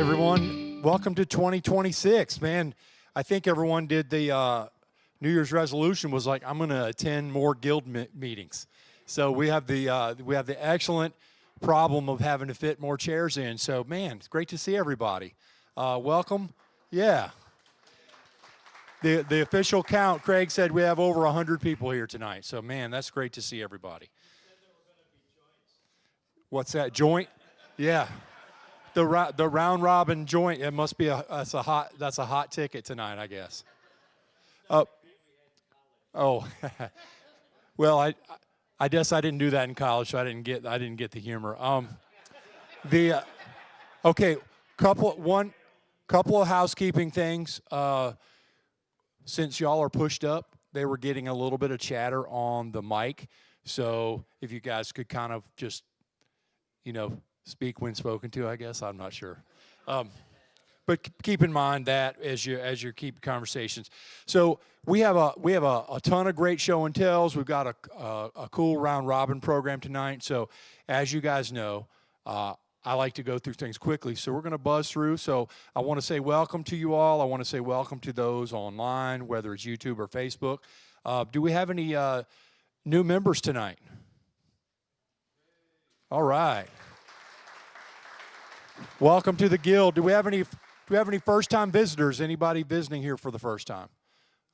everyone. Welcome to 2026. Man, I think everyone did the New Year's resolution was like, I'm going to attend more guild meetings. So we have the excellent problem of having to fit more chairs in. So, man, it's great to see everybody. Welcome. Yeah. The official count, Craig said we have over 100 people here tonight. So, man, that's great to see everybody. What's that, joint? Yeah. The round robin joint, it must be that's a hot ticket tonight, I guess. Oh. Well, I guess I didn't do that in college, so I didn't get the humor. Okay, couple of housekeeping things. Since y'all are pushed up, they were getting a little bit of chatter on the mic. So if you guys could kind of just, speak when spoken to, I guess. I'm not sure. But keep in mind that as you keep conversations. So we have a ton of great show and tells. We've got a cool round robin program tonight. So as you guys know, I like to go through things quickly. So we're going to buzz through. So I want to say welcome to you all. I want to say welcome to those online, whether it's YouTube or Facebook. Do we have any new members tonight? All right. Welcome to the Guild. Do we have any first-time visitors? Anybody visiting here for the first time?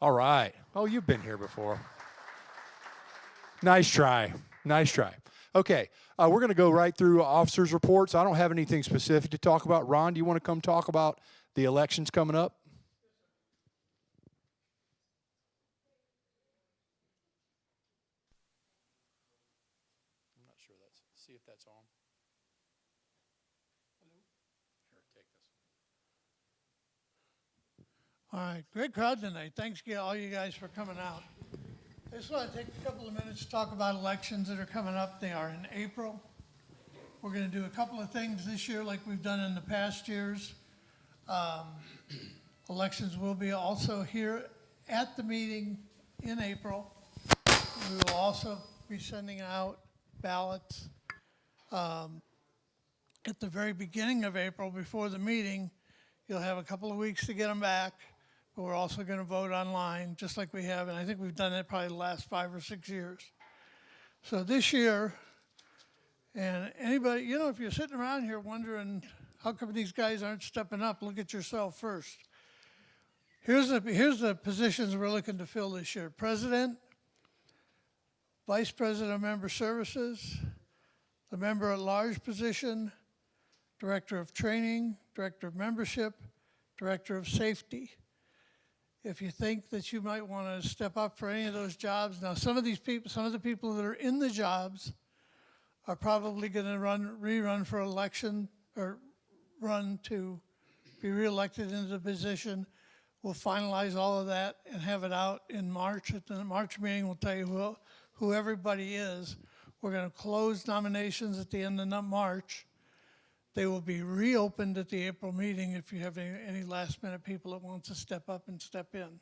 All right. Oh, you've been here before. Nice try. Nice try. Okay. We're going to go right through officers' reports. I don't have anything specific to talk about. Ron, do you want to come talk about the elections coming up? I'm not sure. See if that's on. All right, great crowd tonight. Thanks all you guys for coming out. I just want to take a couple of minutes to talk about elections that are coming up. They are in April. We're going to do a couple of things this year like we've done in the past years. Elections will be also here at the meeting in April. We will also be sending out ballots at the very beginning of April before the meeting. You'll have a couple of weeks to get them back. But we're also going to vote online, just like we have, and I think we've done that probably the last 5 or 6 years. So this year, and anybody, if you're sitting around here wondering how come these guys aren't stepping up, look at yourself first. Here's the positions we're looking to fill this year: President, Vice President of Member Services, the Member at Large position, Director of Training, Director of Membership, Director of Safety. If you think that you might want to step up for any of those jobs, now some of the people that are in the jobs are probably going to rerun for election or run to be reelected into the position. We'll finalize all of that and have it out in March. At the March meeting, we'll tell you who everybody is. We're going to close nominations at the end of March. They will be reopened at the April meeting if you have any last-minute people that want to step up and step in.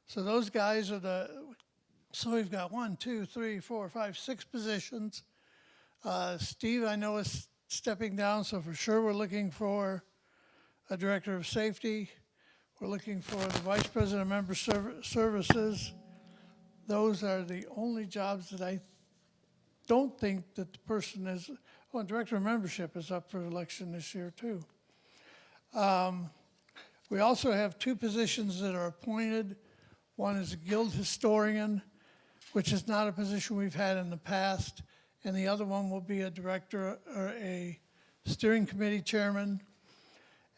So those guys are so we've got 1, 2, 3, 4, 5, 6 positions. Steve, I know, is stepping down, so for sure we're looking for a Director of Safety. We're looking for the Vice President of Member Services. Those are the only jobs that I don't think that the person is. Well, Director of Membership is up for election this year, too. We also have 2 positions that are appointed. One is a Guild Historian, which is not a position we've had in the past, and the other one will be a Director or a Steering Committee Chairman.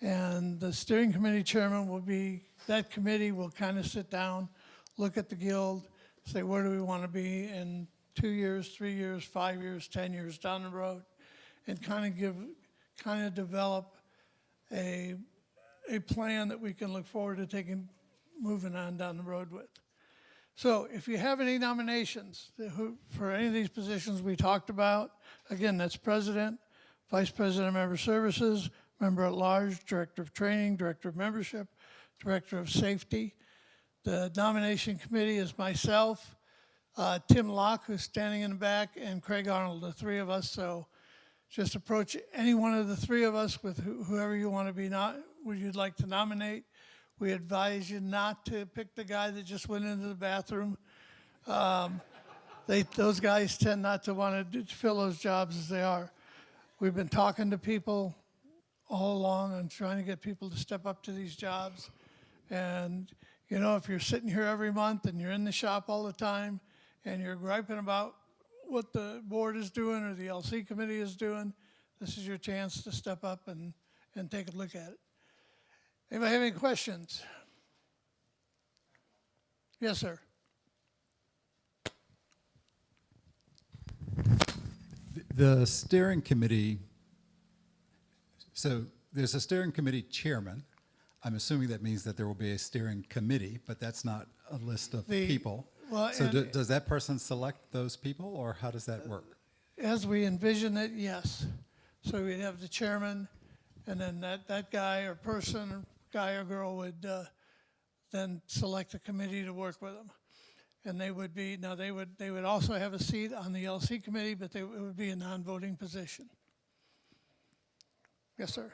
And the Steering Committee Chairman that committee will kind of sit down, look at the Guild, say where do we want to be in 2 years, 3 years, 5 years, 10 years down the road, and kind of develop a plan that we can look forward to moving on down the road with. So if you have any nominations for any of these positions we talked about, again, that's President, Vice President of Member Services, Member at Large, Director of Training, Director of Membership, Director of Safety. The nomination committee is myself, Tim Locke, who's standing in the back, and Craig Arnold, the 3 of us. So just approach any one of the three of us with whoever you want to be, would you'd like to nominate. We advise you not to pick the guy that just went into the bathroom. Those guys tend not to want to fill those jobs as they are. We've been talking to people all along and trying to get people to step up to these jobs. And, you know, if you're sitting here every month and you're in the shop all the time and you're griping about what the board is doing or the LC committee is doing, this is your chance to step up and take a look at it. Anybody have any questions? Yes, sir. The steering committee, so there's a steering committee chairman. I'm assuming that means that there will be a steering committee, but that's not a list of people. Well, so does that person select those people, or how does that work? As we envision it, yes. So we'd have the chairman, and then that guy or person, guy or girl, would then select a committee to work with them. And they would be, now they would also have a seat on the LC committee, but it would be a non-voting position. Yes, sir.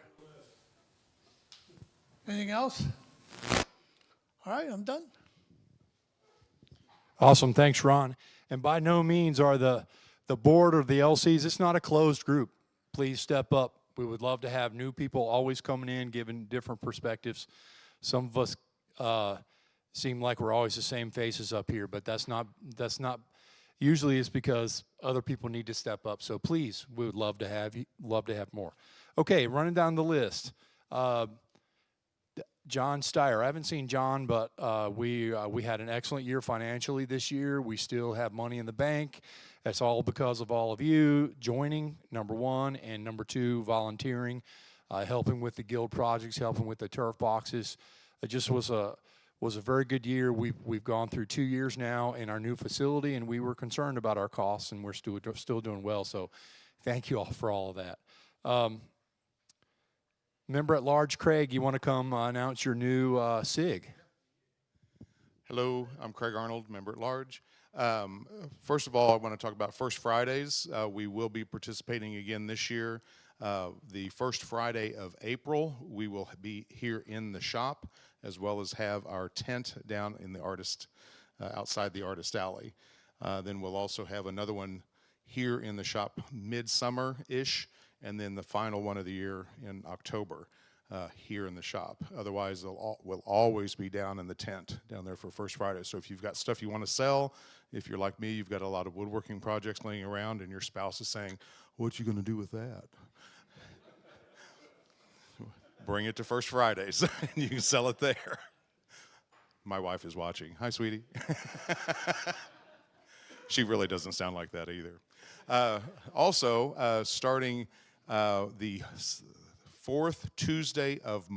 Anything else? All right, I'm done. Awesome. Thanks, Ron. And by no means are the board or the LCs, it's not a closed group. Please step up. We would love to have new people always coming in, giving different perspectives. Some of us seem like we're always the same faces up here, but that's not, usually it's because other people need to step up. So please, we would love to have more. Okay, running down the list. John Steyer. I haven't seen John, but we had an excellent year financially this year. We still have money in the bank. That's all because of all of you joining, number one, and number two, volunteering, helping with the guild projects, helping with the turf boxes. It just was a very good year. We've gone through 2 years now in our new facility, and we were concerned about our costs, and we're still doing well. So thank you all for all of that. Member at large, Craig, you want to come announce your new SIG? Hello, I'm Craig Arnold, member at large. First of all, I want to talk about First Fridays. We will be participating again this year. The first Friday of April, we will be here in the shop, as well as have our tent down in the outside the artist alley. Then we'll also have another one here in the shop midsummer-ish, and then the final one of the year in October here in the shop. Otherwise, we'll always be down in the tent down there for First Friday. So if you've got stuff you want to sell, if you're like me, you've got a lot of woodworking projects laying around and your spouse is saying, what you going to do with that? Bring it to First Fridays and you can sell it there. My wife is watching. Hi, sweetie. She really doesn't sound like that either. Also, starting the fourth Tuesday of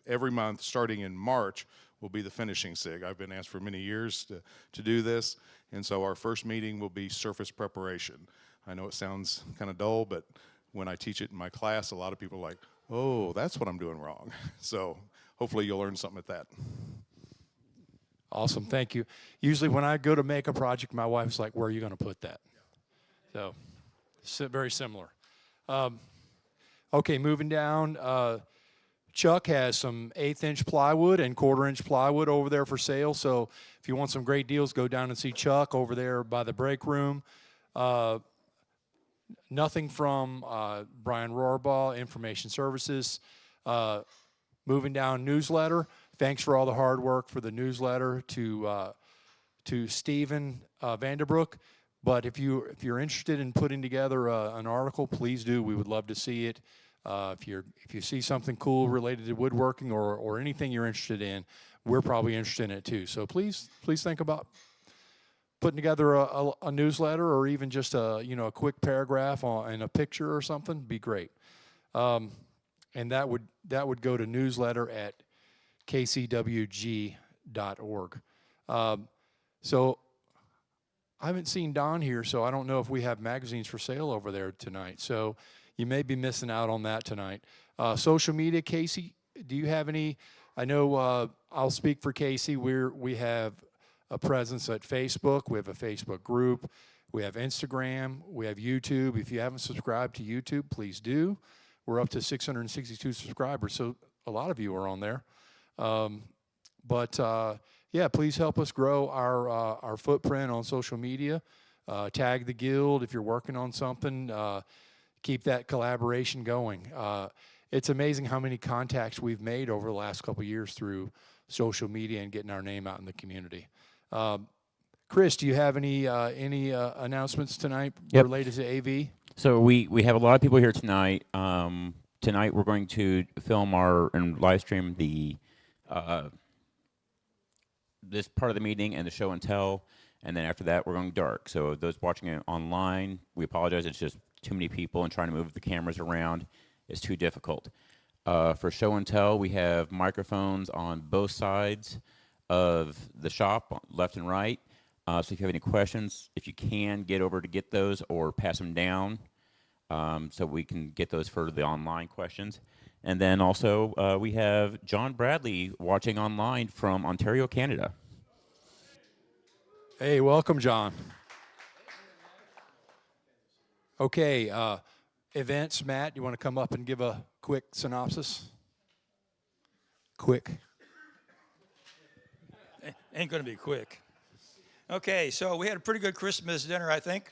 every month, starting in March, will be the finishing SIG. I've been asked for many years to do this, and so our first meeting will be surface preparation. I know it sounds kind of dull, but when I teach it in my class, a lot of people are like, oh, that's what I'm doing wrong. So hopefully you'll learn something at that. Awesome, thank you. Usually when I go to make a project, my wife's like, where are you going to put that? So, very similar. Okay, moving down, Chuck has some 1/8-inch plywood and 1/4-inch plywood over there for sale. So if you want some great deals, go down and see Chuck over there by the break room. Nothing from Brian Rohrbaugh, Information Services. Moving down, newsletter. Thanks for all the hard work for the newsletter to Stephen Vanderbrook. But if you're interested in putting together an article, please do. We would love to see it. If you see something cool related to woodworking or anything you're interested in, we're probably interested in it too. So please think about putting together a newsletter or even just a quick paragraph and a picture or something. Be great. And that would go to newsletter@kcwg.org. So I haven't seen Don here, so I don't know if we have magazines for sale over there tonight. So you may be missing out on that tonight. Social media, Casey, do you have any? I know I'll speak for Casey. We have a presence at Facebook. We have a Facebook group. We have Instagram. We have YouTube. If you haven't subscribed to YouTube, please do. We're up to 662 subscribers, so a lot of you are on there. Yeah, please help us grow our footprint on social media. Tag the guild if you're working on something. Keep that collaboration going. It's amazing how many contacts we've made over the last couple of years through social media and getting our name out in the community. Chris, do you have any announcements tonight related to AV? So we have a lot of people here tonight. Tonight we're going to film and live stream the this part of the meeting and the show and tell, and then after that we're going dark. So those watching it online, we apologize. It's just too many people, and trying to move the cameras around is too difficult. For show and tell, we have microphones on both sides of the shop, left and right. So if you have any questions, if you can, get over to get those or pass them down so we can get those for the online questions. And then also we have John Bradley watching online from Ontario, Canada. Hey, welcome, John. Okay, events, Matt, you want to come up and give a quick synopsis? Quick. Ain't going to be quick. Okay, so we had a pretty good Christmas dinner, I think.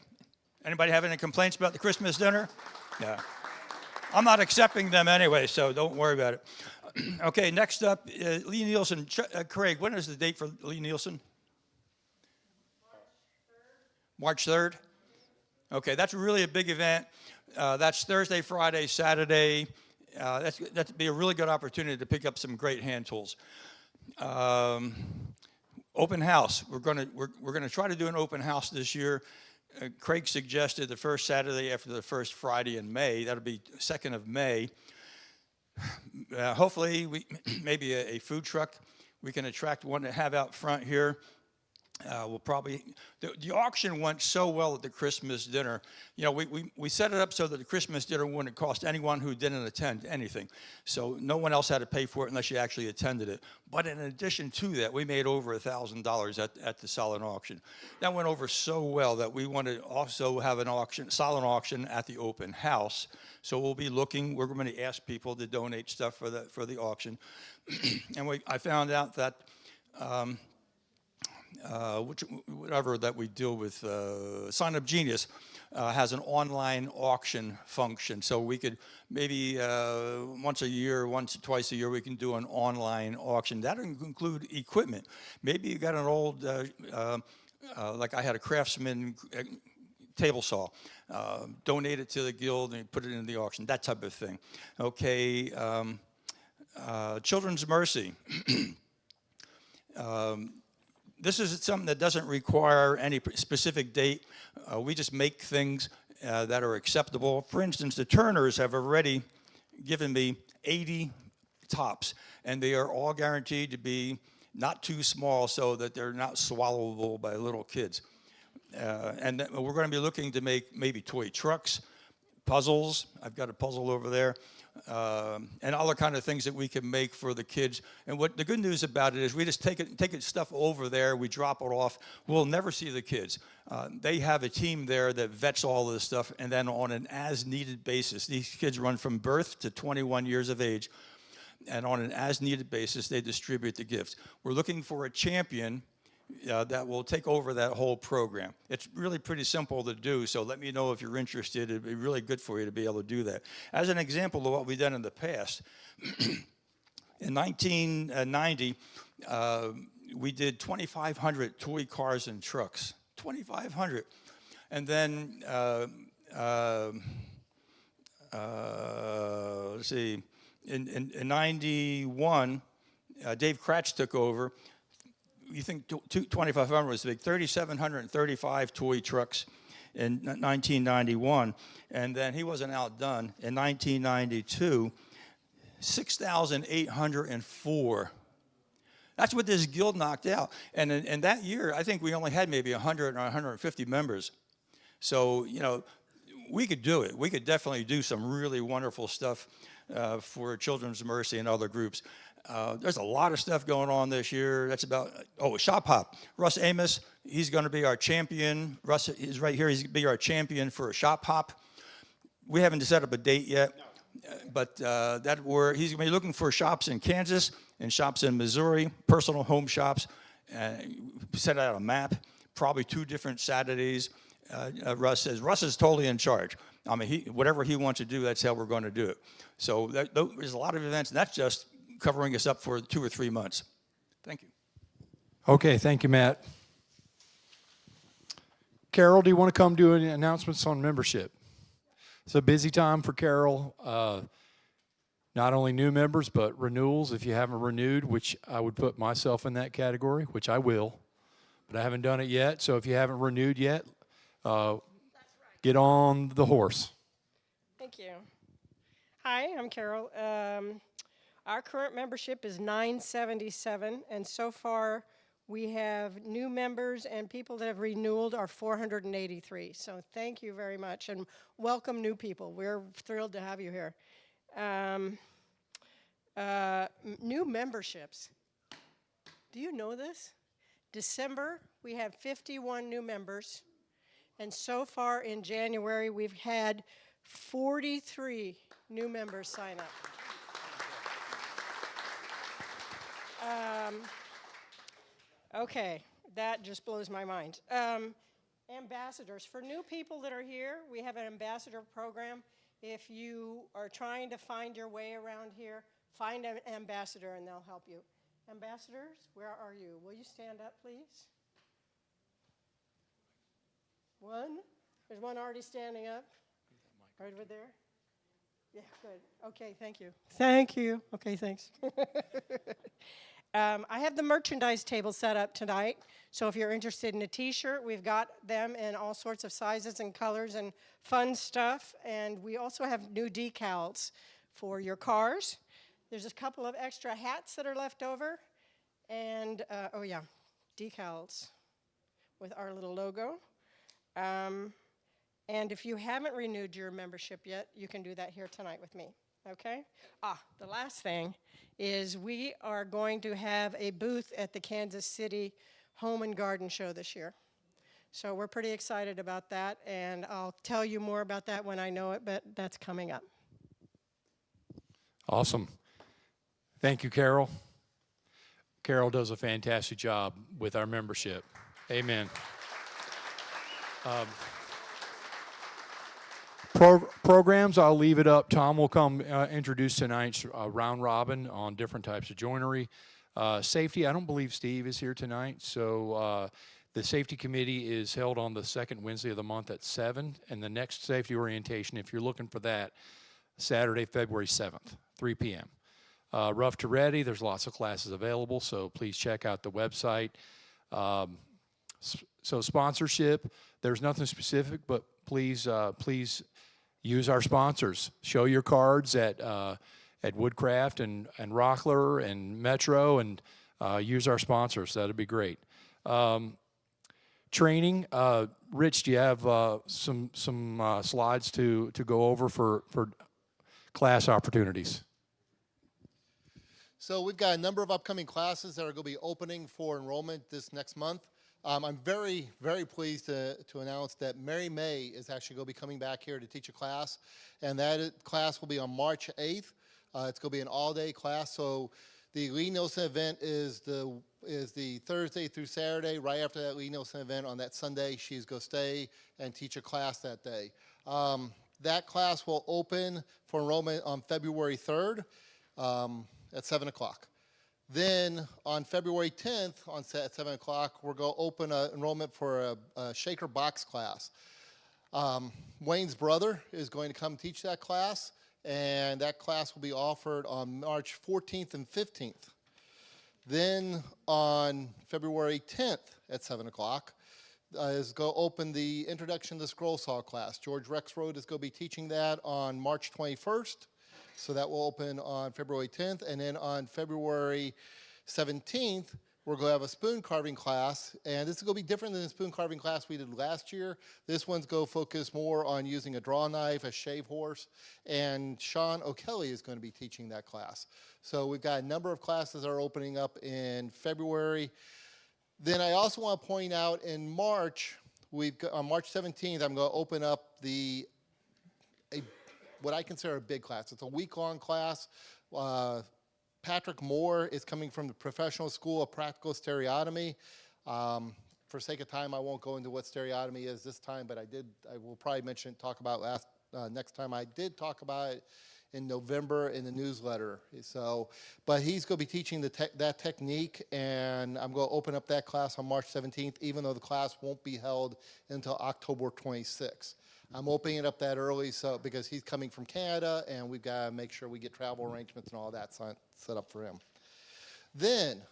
Anybody have any complaints about the Christmas dinner? Yeah. I'm not accepting them anyway, so don't worry about it. Okay, next up, Lee Nielsen. Craig, when is the date for Lee Nielsen? March 3rd? Okay, that's really a big event. That's Thursday, Friday, Saturday. That'd be a really good opportunity to pick up some great hand tools. Open house. We're gonna try to do an open house this year. Craig suggested the first Saturday after the first Friday in May. That'll be 2nd of May. Hopefully, maybe a food truck. We can attract one to have out front here. We'll probably, the auction went so well at the Christmas dinner. You know, we set it up so that the Christmas dinner wouldn't cost anyone who didn't attend anything. So no one else had to pay for it unless you actually attended it. But in addition to that, we made over $1,000 at the silent auction. That went over so well that we want to also have an auction, silent auction at the open house. So we'll be looking, we're going to ask people to donate stuff for the auction. And I found out that whatever that we deal with, Sign Up Genius has an online auction function. So we could maybe once or twice a year, we can do an online auction. That would include equipment. Maybe you got an old, like I had a Craftsman table saw, donate it to the guild and put it in the auction, that type of thing. Okay, Children's Mercy. This is something that doesn't require any specific date. We just make things that are acceptable. For instance, the Turners have already given me 80 tops, and they are all guaranteed to be not too small so that they're not swallowable by little kids. And we're going to be looking to make maybe toy trucks, puzzles. I've got a puzzle over there. And other kind of things that we can make for the kids. And what the good news about it is we just take it stuff over there, we drop it off. We'll never see the kids. They have a team there that vets all of this stuff, and then on an as-needed basis, these kids run from birth to 21 years of age, and on an as-needed basis, they distribute the gifts. We're looking for a champion that will take over that whole program. It's really pretty simple to do, so let me know if you're interested. It'd be really good for you to be able to do that. As an example of what we've done in the past, in 1990, we did 2,500 toy cars and trucks, 2,500. And then, let's see, in 91, Dave Kratz took over. You think 2,500 was big, 3,735 toy trucks in 1991. And then he wasn't outdone. In 1992, 6,804. That's what this guild knocked out. And in that year, I think we only had maybe 100 or 150 members. So, you know, we could do it. We could definitely do some really wonderful stuff for Children's Mercy and other groups. There's a lot of stuff going on this year. That's about, Shop Hop. Russ Amos, he's going to be our champion. Russ is right here. He's going to be our champion for a Shop Hop. We haven't set up a date yet, but he's going to be looking for shops in Kansas and shops in Missouri, personal home shops. Set out a map, probably 2 different Saturdays. Russ is totally in charge. I mean, whatever he wants to do, that's how we're going to do it. So there's a lot of events, and that's just covering us up for 2 or 3 months. Thank you. Okay, thank you, Matt. Carol, do you want to come do any announcements on membership? It's a busy time for Carol. Not only new members, but renewals. If you haven't renewed, which I would put myself in that category, which I will, but I haven't done it yet. So if you haven't renewed yet, get on the horse. Thank you. Hi, I'm Carol. Our current membership is 977, and so far we have new members and people that have renewed are 483. So thank you very much, and welcome new people. We're thrilled to have you here. New memberships. Do you know this? December, we have 51 new members, and so far in January, we've had 43 new members sign up. Okay, that just blows my mind. Ambassadors. For new people that are here, we have an ambassador program. If you are trying to find your way around here, find an ambassador and they'll help you. Ambassadors, where are you? Will you stand up, please? One? There's one already standing up. Right over there? Yeah, good. Okay, thank you. Thank you. Okay, thanks. I have the merchandise table set up tonight, so if you're interested in a t-shirt, we've got them in all sorts of sizes and colors and fun stuff, and we also have new decals for your cars. There's a couple of extra hats that are left over, and, decals with our little logo. And if you haven't renewed your membership yet, you can do that here tonight with me, okay? The last thing is we are going to have a booth at the Kansas City Home and Garden Show this year. So we're pretty excited about that, and I'll tell you more about that when I know it, but that's coming up. Awesome. Thank you, Carol. Carol does a fantastic job with our membership. Amen. Programs, I'll leave it up. Tom will come introduce tonight's round robin on different types of joinery. Safety, I don't believe Steve is here tonight, so the safety committee is held on the second Wednesday of the month at 7, and the next safety orientation, if you're looking for that, Saturday, February 7th, 3 p.m. Rough to ready, there's lots of classes available, so please check out the website. So sponsorship, there's nothing specific, but please use our sponsors. Show your cards at Woodcraft and Rockler and Metro, and use our sponsors. That'd be great. Training, Rich, do you have some slides to go over for class opportunities? So we've got a number of upcoming classes that are going to be opening for enrollment this next month. I'm very, very pleased to announce that Mary May is actually going to be coming back here to teach a class, and that class will be on March 8th. It's going to be an all-day class, so the Lee Nielsen event is the Thursday through Saturday. Right after that Lee Nielsen event on that Sunday, she's going to stay and teach a class that day. That class will open for enrollment on February 3rd at 7 o'clock. Then on February 10th at 7 o'clock, we're going to open enrollment for a shaker box class. Wayne's brother is going to come teach that class, and that class will be offered on March 14th and 15th. Then on February 10th at 7 o'clock is going to open the Introduction to Scroll Saw class. George Rexroad is going to be teaching that on March 21st. So that will open on February 10th, and then on February 17th, we're going to have a spoon carving class, and this is going to be different than the spoon carving class we did last year. This one's going to focus more on using a draw knife, a shave horse, and Sean O'Kelly is going to be teaching that class. So we've got a number of classes that are opening up in February. Then I also want to point out in March, on March 17th, I'm going to open up what I consider a big class. It's a week-long class. Patrick Moore is coming from the Professional School of Practical Stereotomy. For sake of time, I won't go into what stereotomy is this time, but I will probably talk about next time. I did talk about it in November in the newsletter. So, but he's going to be teaching that technique, and I'm going to open up that class on March 17th, even though the class won't be held until October 26th. I'm opening it up that early because he's coming from Canada, and we've got to make sure we get travel arrangements and all that set up for him. Then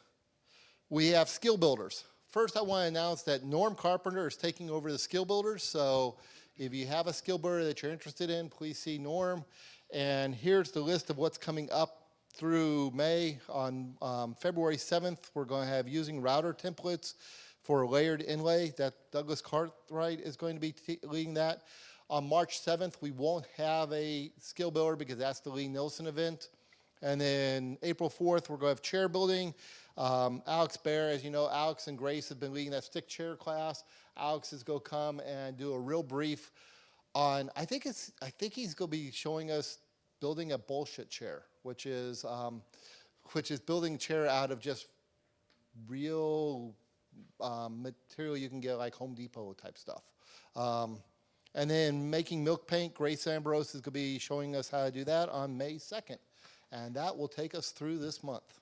we have skill builders. First, I want to announce that Norm Carpenter is taking over the skill builders. So if you have a skill builder that you're interested in, please see Norm. And here's the list of what's coming up through May. On February 7th, we're going to have using router templates for layered inlay. That Douglas Cartwright is going to be leading that. On March 7th, we won't have a skill builder because that's the Lee Nilsson event. And then April 4th, we're going to have chair building. Alex Bear, as you know, Alex and Grace have been leading that stick chair class. Alex is going to come and do a real brief on, I think he's going to be showing us building a bullshit chair, which is building a chair out of just real material you can get like Home Depot type stuff. And then making milk paint, Grace Ambrose is going to be showing us how to do that on May 2nd. And that will take us through this month.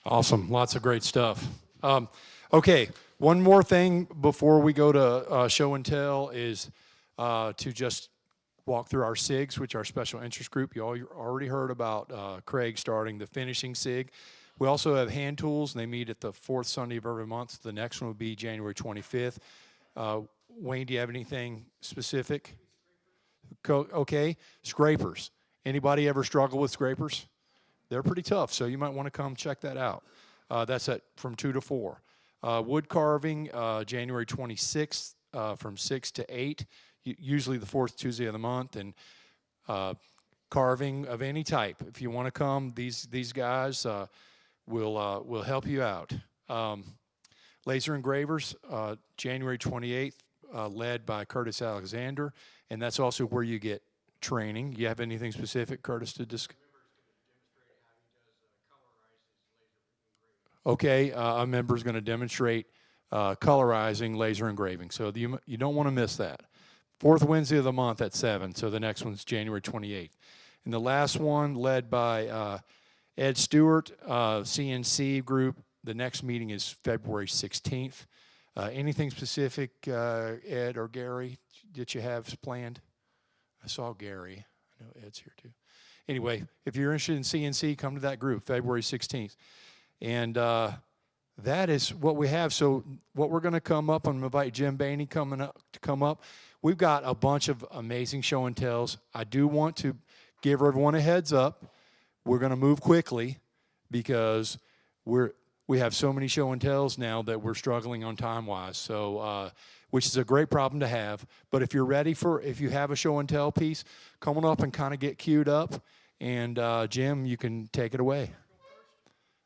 Awesome. Lots of great stuff. Okay, one more thing before we go to show and tell is to just walk through our SIGs, which are our special interest group. You all already heard about Craig starting the finishing SIG. We also have hand tools, and they meet at the fourth Sunday of every month. The next one will be January 25th. Wayne, do you have anything specific? Okay, scrapers. Anybody ever struggle with scrapers? They're pretty tough, so you might want to come check that out. That's from 2 to 4. Wood carving, January 26th from 6 to 8, usually the fourth Tuesday of the month. And carving of any type. If you want to come, these guys will help you out. Laser engravers, January 28th, led by Curtis Alexander, and that's also where you get training. You have anything specific, Curtis, to discuss? Okay, a member is going to demonstrate colorizing laser engraving, so you don't want to miss that. Fourth Wednesday of the month at 7, so the next one's January 28th. And the last one, led by Ed Stewart, CNC group, the next meeting is February 16th. Anything specific, Ed or Gary, that you have planned? I saw Gary. I know Ed's here too. Anyway, if you're interested in CNC, come to that group, February 16th. And that is what we have. So what we're going to come up, and invite Jim Bainey to come up. We've got a bunch of amazing show and tells. I do want to give everyone a heads up. We're going to move quickly because we have so many show and tells now that we're struggling on time-wise. So, which is a great problem to have. But if you're ready if you have a show and tell piece, come on up and kind of get queued up. And Jim, you can take it away.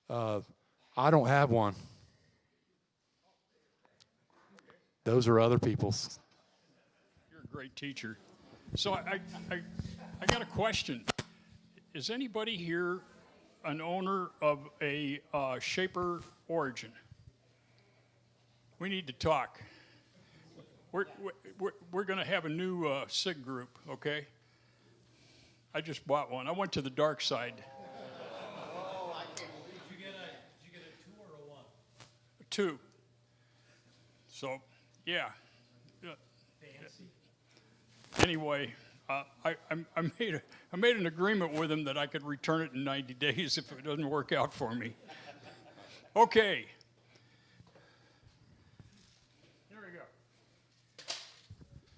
I don't have one. Those are other people's. You're a great teacher. So I got a question. Is anybody here an owner of a Shaper Origin? We need to talk. We're going to have a new SIG group, okay? I just bought one. I went to the dark side. Oh, I can't believe. Did you get a 2 or a 1? A 2. So, yeah. Fancy. Anyway, I made an agreement with him that I could return it in 90 days if it doesn't work out for me. Okay. There we go.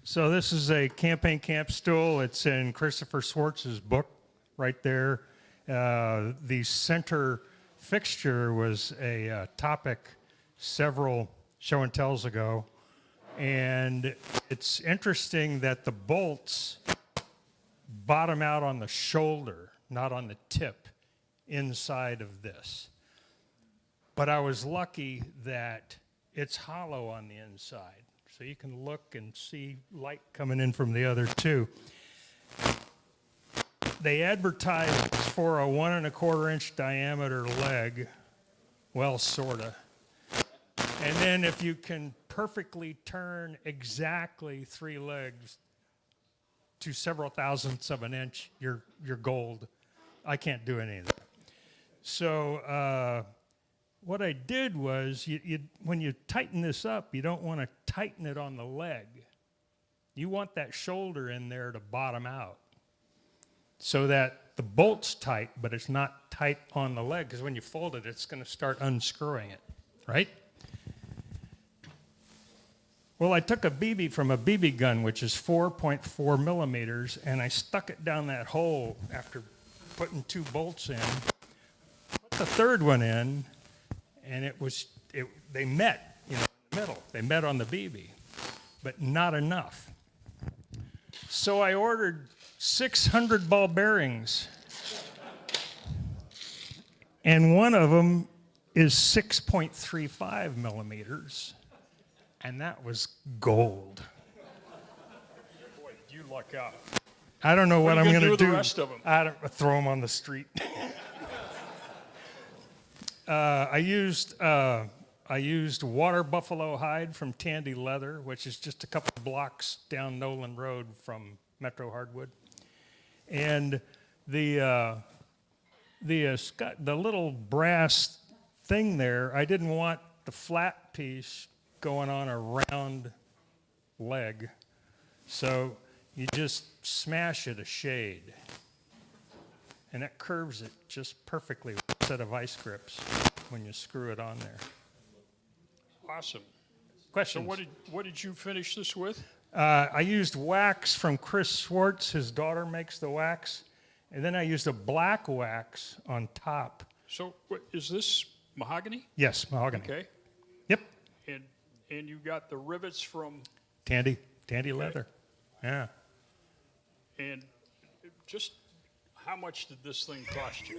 So this is a campaign camp stool. It's in Christopher Swartz's book right there. The center fixture was a topic several show and tells ago, and it's interesting that the bolts bottom out on the shoulder, not on the tip inside of this. But I was lucky that it's hollow on the inside, so you can look and see light coming in from the other two. They advertise for a 1 1/4 inch diameter leg, well, sorta. And then if you can perfectly turn exactly 3 legs to several thousandths of an inch, you're gold. I can't do any of that. So what I did was, when you tighten this up, you don't want to tighten it on the leg. You want that shoulder in there to bottom out so that the bolt's tight, but it's not tight on the leg, because when you fold it, it's going to start unscrewing it, right? Well, I took a BB from a BB gun, which is 4.4 millimeters, and I stuck it down that hole after putting 2 bolts in. Put the third one in, and they met, in the middle. They met on the BB, but not enough. So I ordered 600 ball bearings, and one of them is 6.35 millimeters. And that was gold. Boy, did you luck out. I don't know what I'm going to do. With the rest of them? I don't throw them on the street. I used water buffalo hide from Tandy Leather, which is just a couple blocks down Nolan Road from Metro Hardwood, and the little brass thing there. I didn't want the flat piece going on a round leg. So you just smash it a shade. And that curves it just perfectly with a set of vice grips when you screw it on there. Awesome. Questions? So what did you finish this with? I used wax from Chris Swartz. His daughter makes the wax. And then I used a black wax on top. So is this mahogany? Yes, mahogany. Okay. Yep. And you got the rivets from... Tandy Leather. Yeah. And just how much did this thing cost you?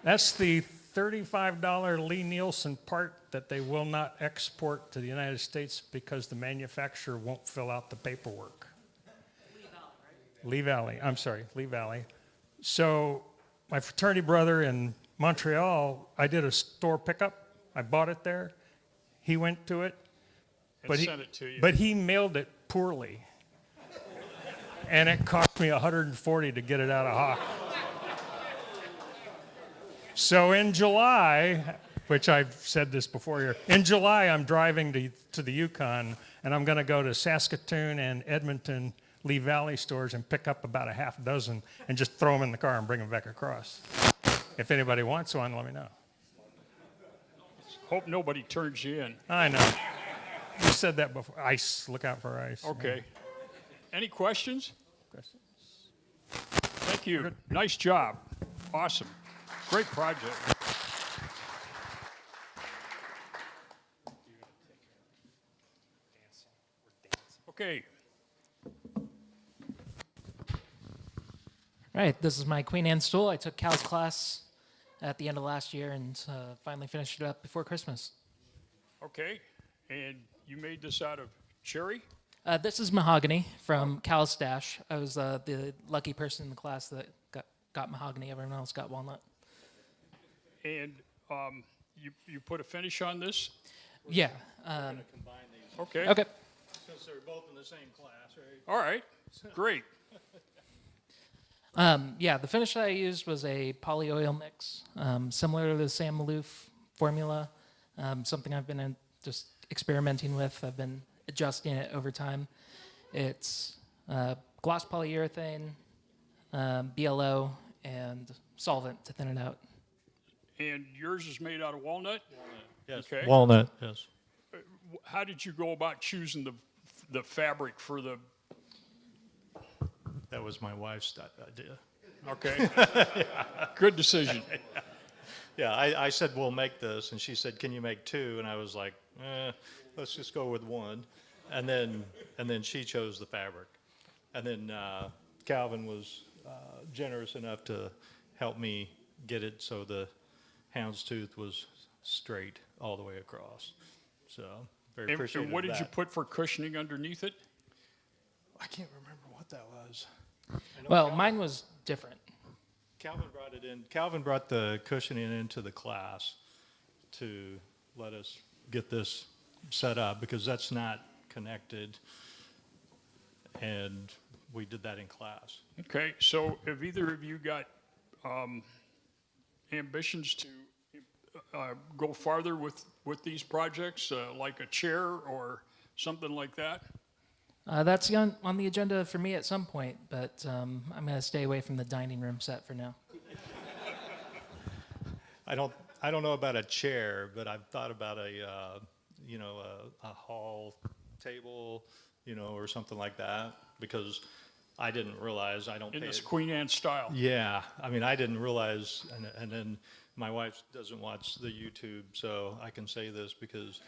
That's the $35 Lee Nielsen part that they will not export to the United States because the manufacturer won't fill out the paperwork. Lee Valley. So my fraternity brother in Montreal, I did a store pickup. I bought it there. He went to it. And sent it to you. But he mailed it poorly. And it cost me $140 to get it out of Hawk. So in July, which I've said this before here, in July I'm driving to the Yukon, and I'm going to go to Saskatoon and Edmonton Lee Valley stores and pick up about a half dozen and just throw them in the car and bring them back across. If anybody wants one, let me know. Hope nobody turns you in. I know. You said that before. Ice. Look out for ice. Okay. Any questions? Thank you. Nice job. Awesome. Great project. Okay. All right, this is my Queen Anne stool. I took Cal's class at the end of last year and finally finished it up before Christmas. Okay. And you made this out of cherry? This is mahogany from Cal's stash. I was the lucky person in the class that got mahogany. Everyone else got walnut. And you put a finish on this? Yeah. Okay. Okay. Since they're both in the same class, right? All right. Great. Yeah, the finish that I used was a polyoil mix, similar to the Sam Malouf formula, something I've been just experimenting with. I've been adjusting it over time. It's gloss polyurethane, BLO, and solvent to thin it out. And yours is made out of walnut? Yes. Okay. Walnut, yes. How did you go about choosing the fabric for the... That was my wife's idea. Okay. Good decision. Yeah, I said, we'll make this, and she said, can you make two? And I was like, let's just go with one. And then she chose the fabric. And then Calvin was generous enough to help me get it so the houndstooth was straight all the way across. So very appreciative And what of did you that. put for cushioning underneath it? I can't remember what that was. Well, mine was different. Calvin brought it in. Calvin brought the cushioning into the class to let us get this set up because that's not connected, and we did that in class. Okay, so have either of you got ambitions to go farther with these projects, like a chair or something like that? That's on the agenda for me at some point, but I'm going to stay away from the dining room set for now. I don't know about a chair, but I've thought about a hall table, or something like that, because I didn't realize I don't In pay this it. Queen Anne style? Yeah, I mean, I didn't realize, and then my wife doesn't watch the YouTube, so I can say this because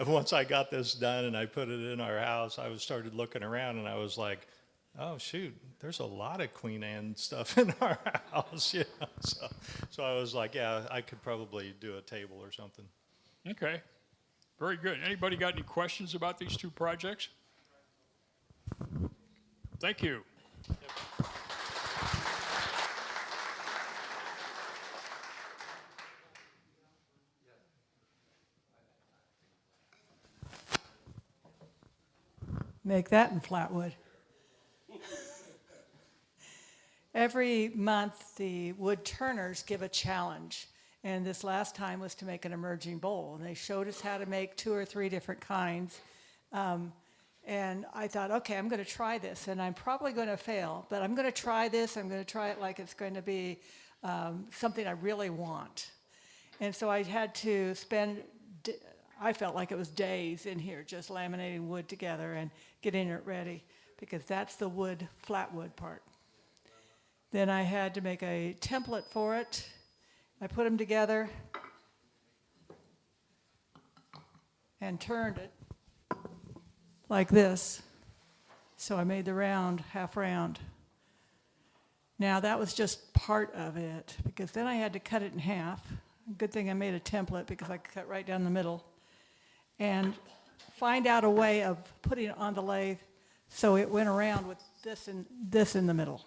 once I got this done and I put it in our house, I started looking around and I was like, oh shoot, there's a lot of Queen Anne stuff in our house, So I was like, yeah, I could probably do a table or something. Okay, very good. Anybody got any questions about these two projects? Thank you. Make that in Flatwood. Every month, the wood turners give a challenge. And this last time was to make an emerging bowl. And they showed us how to make 2 or 3 different kinds. And I thought, okay, I'm going to try this. And I'm probably going to fail. But I'm going to try this. I'm going to try it like it's going to be something I really want. And so I had to spend, I felt like it was days in here just laminating wood together and getting it ready, because that's the wood, flat wood part. Then I had to make a template for it. I put them together and turned it like this. So I made the round, half round. Now that was just part of it, because then I had to cut it in half. Good thing I made a template, because I could cut right down the middle. And find out a way of putting it on the lathe so it went around with this in the middle.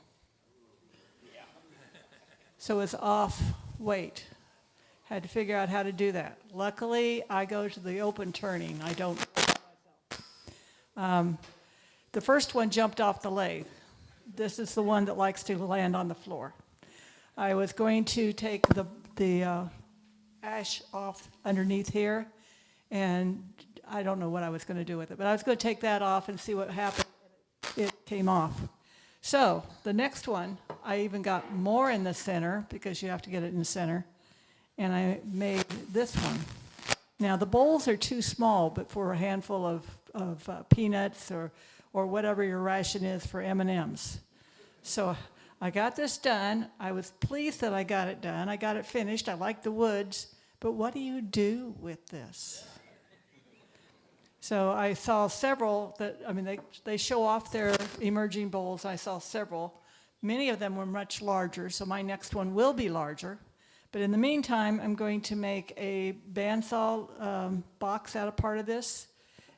So it's off weight. Had to figure out how to do that. Luckily, I go to the open turning. I don't myself. The first one jumped off the lathe. This is the one that likes to land on the floor. I was going to take the ash off underneath here, and I don't know what I was going to do with it, but I was going to take that off and see what happened. It came off. So the next one, I even got more in the center, because you have to get it in the center, and I made this one. Now the bowls are too small, but for a handful of peanuts or whatever your ration is for M&Ms. So I got this done. I was pleased that I got it done. I got it finished. I like the woods, but what do you do with this? So I saw several they show off their emerging bowls. I saw several. Many of them were much larger, so my next one will be larger. But in the meantime, I'm going to make a bandsaw box out of part of this.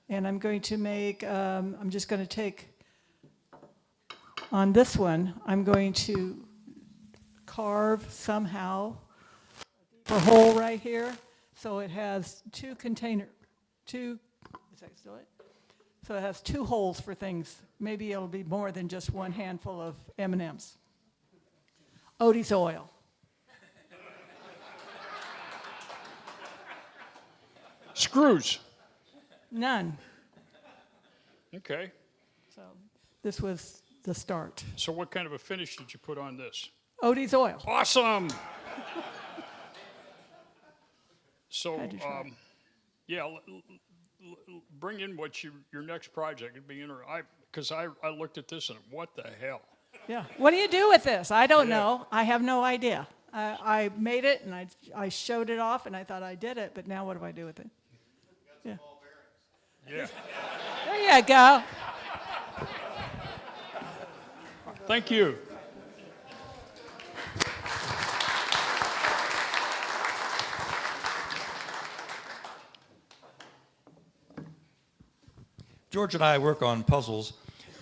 And I'm going to make, I'm just going to take, on this one, I'm going to carve somehow a hole right here. So it has so it has 2 holes for things. Maybe it'll be more than just one handful of M&Ms. Odie's oil. Screws. None. Okay. So this was the start. So what kind of a finish did you put on this? Odie's oil. Awesome. So, Had to try. bring in what your next project would be interesting. Because I looked at this and what the hell? Yeah. What do you do with this? I don't Yeah. know. I have no idea. I made it and I showed it off and I thought I did it, but now what do I do with it? Yeah. Yeah. There you go. Thank you. George and I work on puzzles,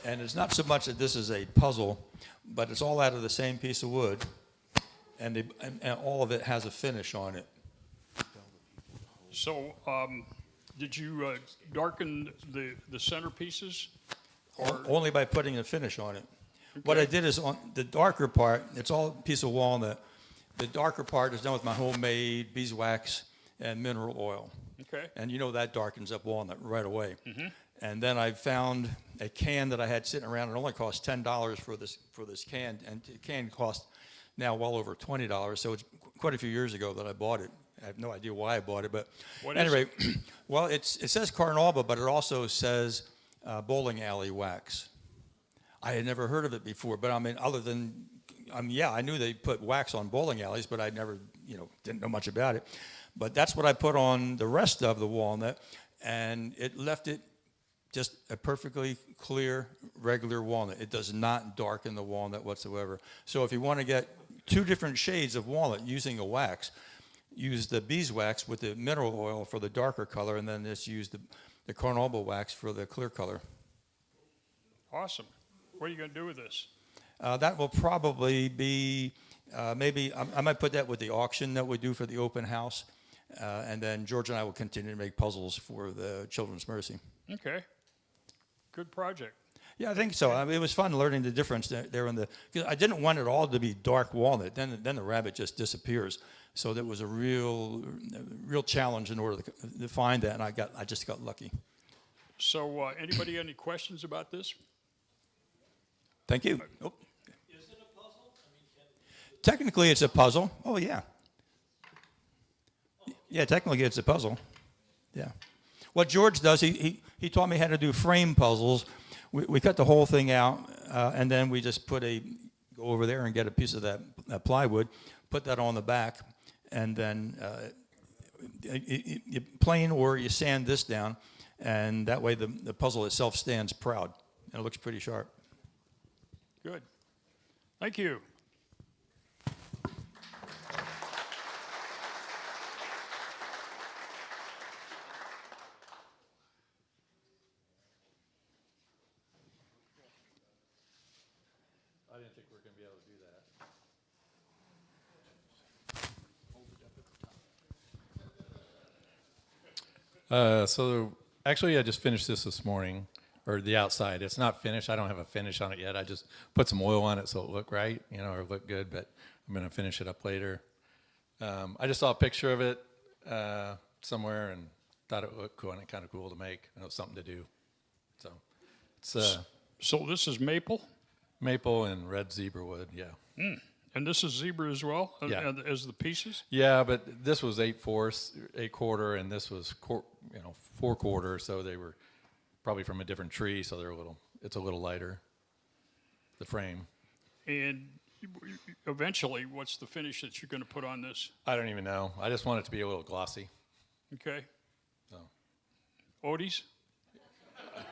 and it's not so much that this is a puzzle, but it's all out of the same piece of wood, and all of it has a finish on it. So, did you darken the centerpieces? Only by putting a finish on it. What I did is on the darker part, it's all a piece of walnut. The darker part is done with my homemade beeswax and mineral oil. Okay. And you know that darkens up walnut right away. And then I found a can that I had sitting around. It only cost $10 for this can, and the can cost now well over $20. So it's quite a few years ago that I bought it. I have no idea why I bought it, but What is anyway, well, it says Carnauba, but it also says bowling alley wax. I had never heard of it before, but I mean, yeah, I knew they put wax on bowling alleys, but I never, didn't know much about it. But that's what I put on the rest of the walnut, and it left it just a perfectly clear, regular walnut. It does not darken the walnut whatsoever. So if you want to get two different shades of walnut using a wax, use the beeswax with the mineral oil for the darker color, and then just use the Carnauba wax for the clear color. Awesome. What are you going to do with this? That will probably be, maybe, I might put that with the auction that we do for the open house, and then George and I will continue to make puzzles for the Children's Mercy. Okay. Good project. Yeah, I think so. I mean, it was fun learning the difference there in because I didn't want it all to be dark walnut. Then the rabbit just disappears. So that was a real challenge in order to find that, and I just got lucky. So, anybody got any questions about this? Thank you. Oh. Is it a puzzle? Technically, it's a puzzle. Oh, yeah. Yeah, technically, it's a puzzle. Yeah. What George does, he taught me how to do frame puzzles. We cut the whole thing out, and then we just go over there and get a piece of that plywood, put that on the back, and then you plane or you sand this down, and that way the puzzle itself stands proud, and it looks pretty sharp. Good. Thank you. I didn't think we were going to be able to do that. So actually, I just finished this morning, or the outside. It's not finished. I don't have a finish on it yet. I just put some oil on it so it looked right, or look good. But I'm going to finish it up later. I just saw a picture of it somewhere and thought it looked cool and kind of cool to make. And it was something to do. So it's So this is maple? maple and red zebra wood. Yeah. And this is zebra as well, Yeah. as the pieces? Yeah, but this was 8/4, and this was 4/4. So they were probably from a different tree. So it's a little lighter. The frame. And eventually, what's the finish that you're going to put on this? I don't even know. I just want it to be a little glossy. Okay. So. Odie's?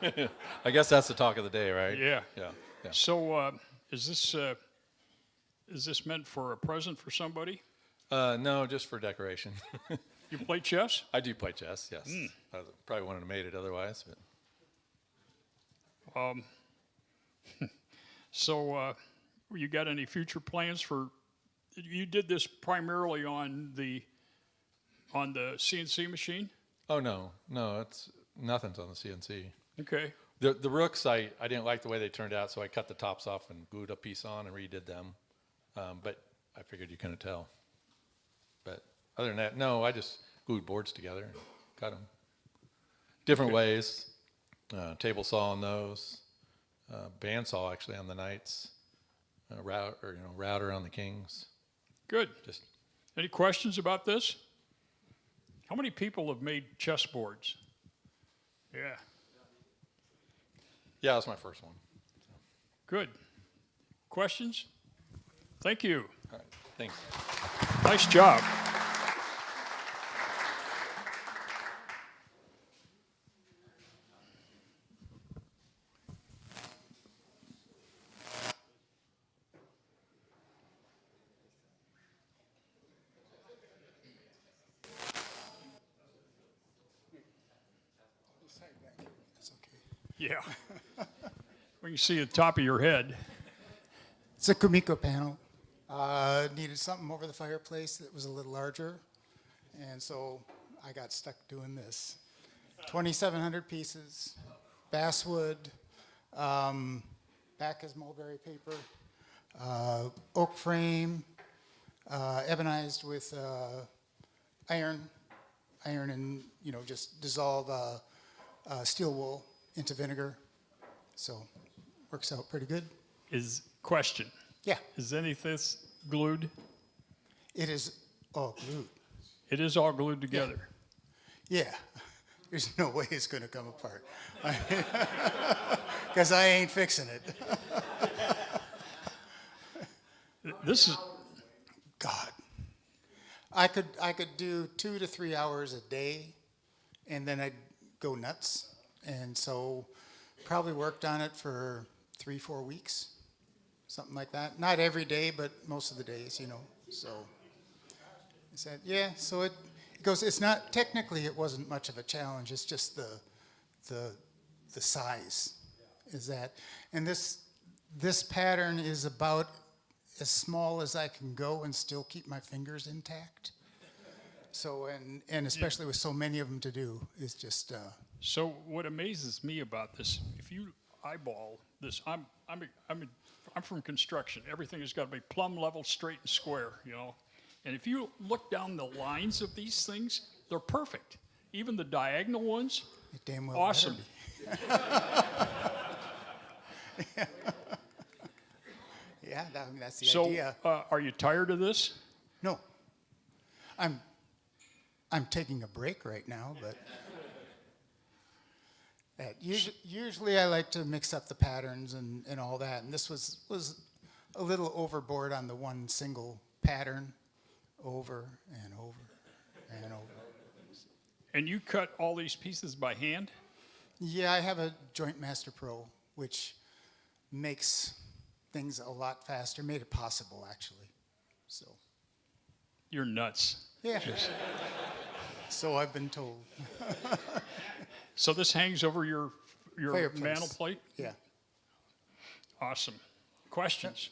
I guess that's the talk of the day, right? Yeah. Yeah. Yeah. So is this meant for a present for somebody? No, just for decoration. You play chess? I do play chess, yes. I probably wouldn't have made it otherwise. But. So you got any future plans for, you did this primarily on the CNC machine? Oh, no, it's nothing's on the CNC. Okay. The rooks, I didn't like the way they turned out, so I cut the tops off and glued a piece on and redid them. But I figured you couldn't tell. But other than that, no, I just glued boards together and cut them. Different ways. Table saw on those. Bandsaw actually on the knights. Router on the kings. Good. Just. Any questions about this? How many people have made chessboards? Yeah. Yeah, that's my first one. Good. Questions? Thank you. All right, thanks. Nice job. Yeah. We can see the top of your head. It's a Kumiko panel. Needed something over the fireplace that was a little larger, and so I got stuck doing this. 2,700 pieces, basswood, back is mulberry paper, oak frame, ebonized with iron, and just dissolve steel wool into vinegar. So works out pretty good. Question. Yeah. Is any of this glued? It is all glued. It is all glued together. Yeah. There's no way it's going to come apart. Because I ain't fixing it. This is God. I could do 2 to 3 hours a day, and then I'd go nuts. And so probably worked on it for 3-4 weeks, something like that. Not every day, but most of the days, So I said, yeah. So it goes. It's not technically. It wasn't much of a challenge. It's just the size, is that. And this pattern is about as small as I can go and still keep my fingers intact. So and especially with so many of them to do, is just. So what amazes me about this, if you eyeball this, I'm from construction. Everything has got to be plumb level, straight and square, And if you look down the lines of these things, they're perfect. Even the diagonal ones, It damn well awesome. Yeah, that's the So, idea. are you tired of this? No. I'm taking a break right now, but usually I like to mix up the patterns and all that, and this was a little overboard on the one single pattern, over and over and over. And you cut all these pieces by hand? Yeah, I have a Joint Master Pro, which makes things a lot faster, made it possible actually. So. You're nuts. Yeah. So I've been told. So this hangs over your Fireplace. mantel plate? Yeah. Awesome. Questions?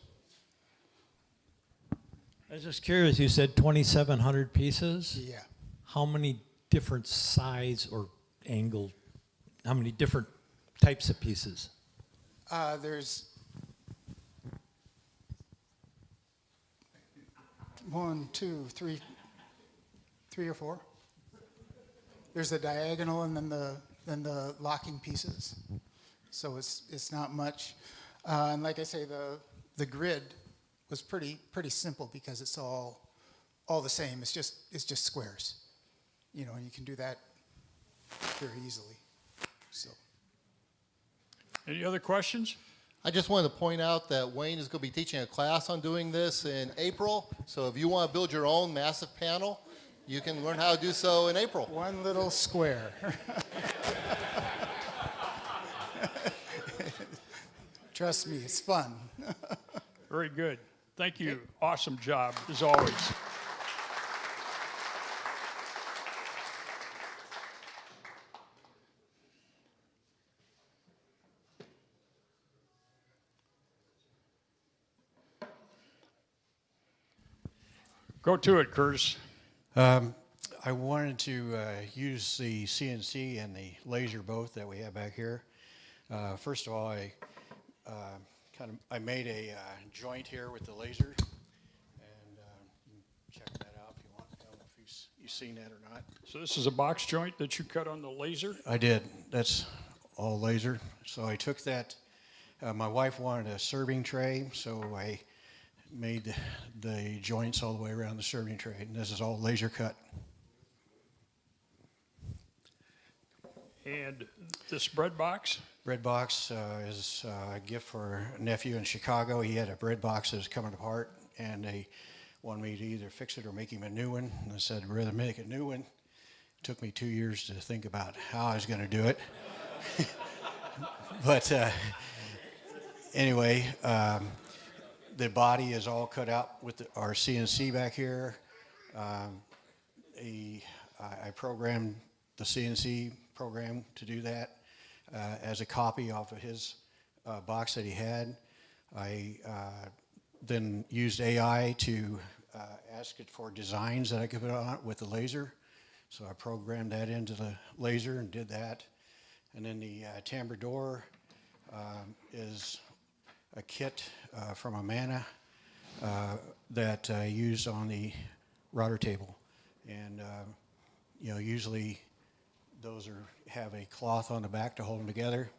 I was just curious, you said 2,700 pieces? Yeah. How many different size or angle, how many different types of pieces? There's 1, 2, 3 or 4. There's the diagonal and then the locking pieces. So it's not much. And like I say, the grid was pretty simple because it's all the same. It's just squares, and you can do that very easily. So. Any other questions? I just wanted to point out that Wayne is going to be teaching a class on doing this in April. So if you want to build your own massive panel, you can learn how to do so in April. One little square. Trust me, it's fun. Very good. Thank you. Awesome job, as always. Go to it, Curtis. I wanted to use the CNC and the laser both that we have back here. First of all, I made a joint here with the laser, and you can check that out if you want. I don't know if you've seen that or not. So this is a box joint that you cut on the laser? I did. That's all laser. So I took that. My wife wanted a serving tray, so I made the joints all the way around the serving tray, and this is all laser cut. And this bread box? Bread box is a gift for a nephew in Chicago. He had a bread box that was coming apart, and they wanted me to either fix it or make him a new one. And I said, I'd rather make a new one. It took me 2 years to think about how I was going to do it. But anyway, the body is all cut out with our CNC back here. I programmed the CNC program to do that as a copy off of his box that he had. I then used AI to ask it for designs that I could put on it with the laser. So I programmed that into the laser and did that. And then the timbre door is a kit from Amana that I used on the router table. And usually those have a cloth on the back to hold them together.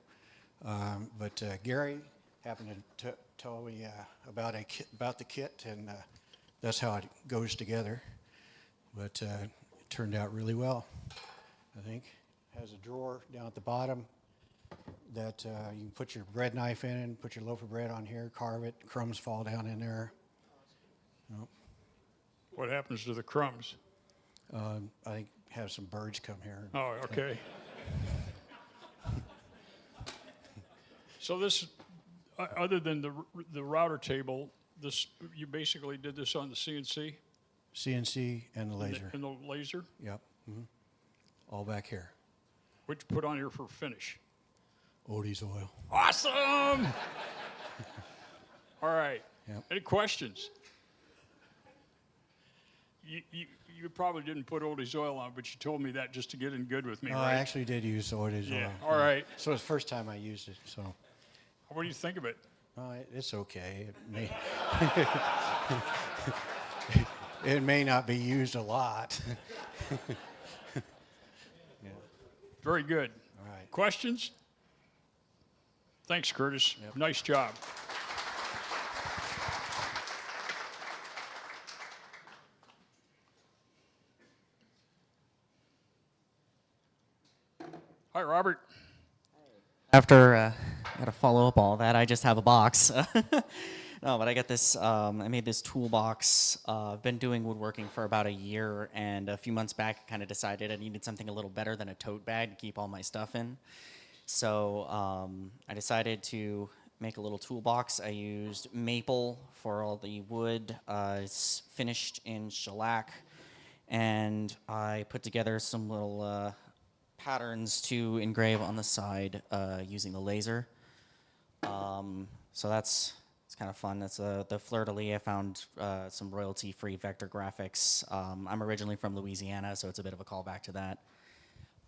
But Gary happened to tell me about the kit, and that's how it goes together. But it turned out really well, I think. It has a drawer down at the bottom that you can put your bread knife in, put your loaf of bread on here, carve it, crumbs fall down in there. Nope. What happens to the crumbs? I think have some birds come here. Oh, okay. So this, other than the router table, you basically did this on the CNC? CNC and the laser. And the laser? Yep. Mm-hmm. All back here. What'd you put on here for finish? Odie's oil. Awesome! All right. Yep. Any questions? You probably didn't put Odie's oil on, but you told me that just to get in good with me, No, right? I actually did use Odie's oil. All right. So it's the first time I used it. So. What do you think of it? It's okay. It may not be used a lot. Yeah. Very good. All right. Questions? Thanks, Curtis. Yep. Nice job. Hi, Robert. After I got to follow up all that, I just have a box. No, but I got this. I made this toolbox. I've been doing woodworking for about a year, and a few months back, I kind of decided I needed something a little better than a tote bag to keep all my stuff in. So I decided to make a little toolbox. I used maple for all the wood. It's finished in shellac, and I put together some little patterns to engrave on the side using the laser. So it's kind of fun. That's the fleur-de-lis. I found some royalty-free vector graphics. I'm originally from Louisiana, so it's a bit of a callback to that.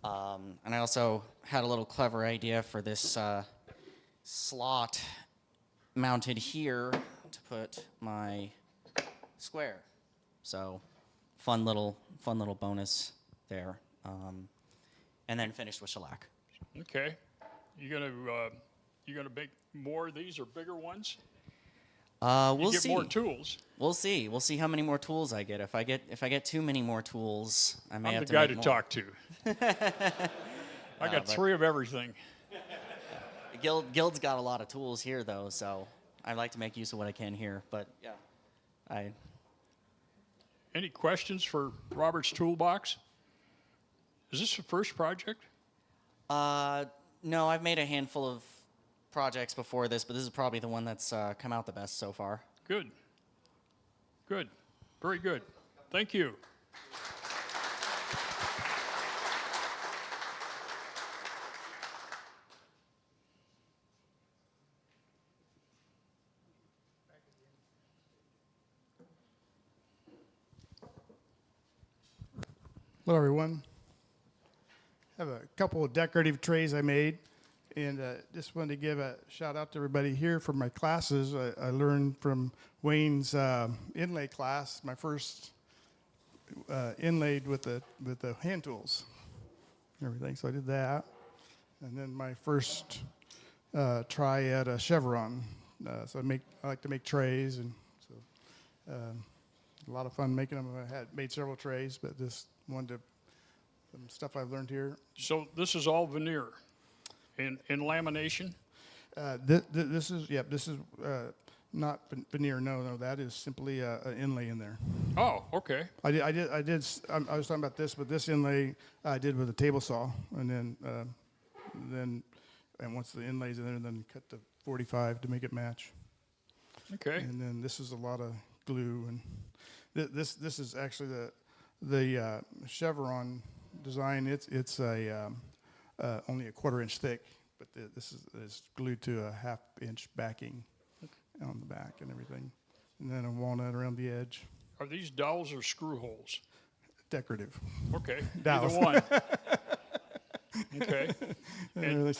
And I also had a little clever idea for this slot mounted here to put my square. So fun little bonus there. And then finished with shellac. Okay. You gonna make more of these or bigger ones? We'll get see. more tools. We'll see. We'll see how many more tools I get. If I get too many more tools, I may I'm have the to guy make to more. talk to. I got but 3 of everything. Guild's got a lot of tools here, though, so I like to make use of what I can here. But yeah, Any questions for Robert's toolbox? Is this the first project? No, I've made a handful of projects before this, but this is probably the one that's come out the best so far. Good. Good. Very good. Thank you. Hello, everyone. I have a couple of decorative trays I made, and just wanted to give a shout out to everybody here for my classes. I learned from Wayne's inlay class, my first inlaid with the hand tools and everything. So I did that, and then my first try at a chevron. So I like to make trays, and so a lot of fun making them. I had made several trays, but just wanted to some stuff I've learned here. So this is all veneer and lamination? This is not veneer. No, that is simply an inlay in there. Oh, okay. I was talking about this, but this inlay I did with a table saw, and then once the inlay's in there, then cut the 45 to make it match. Okay. And then this is a lot of glue, and this is actually the chevron design. It's a only a 1/4 inch thick, but this is glued to a 1/2 inch backing on the back and everything, and then a walnut around the edge. Are these dowels or screw holes? Decorative. Okay. Dowels. Either one. Okay. Really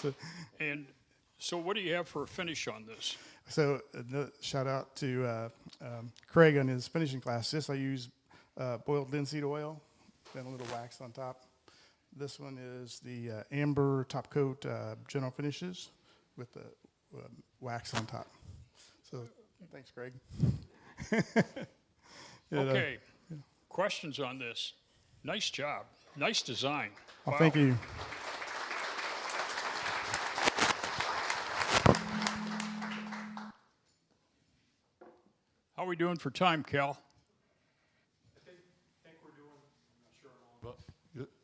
And so what do you have for a finish on this? So shout out to Craig on his finishing class. This I use boiled linseed oil, then a little wax on top. This one is the amber top coat general finishes with the wax on top. So thanks, Craig. Okay. Questions on this? Nice job. Nice design. Well, Wow. thank you. How are we doing for time, Cal?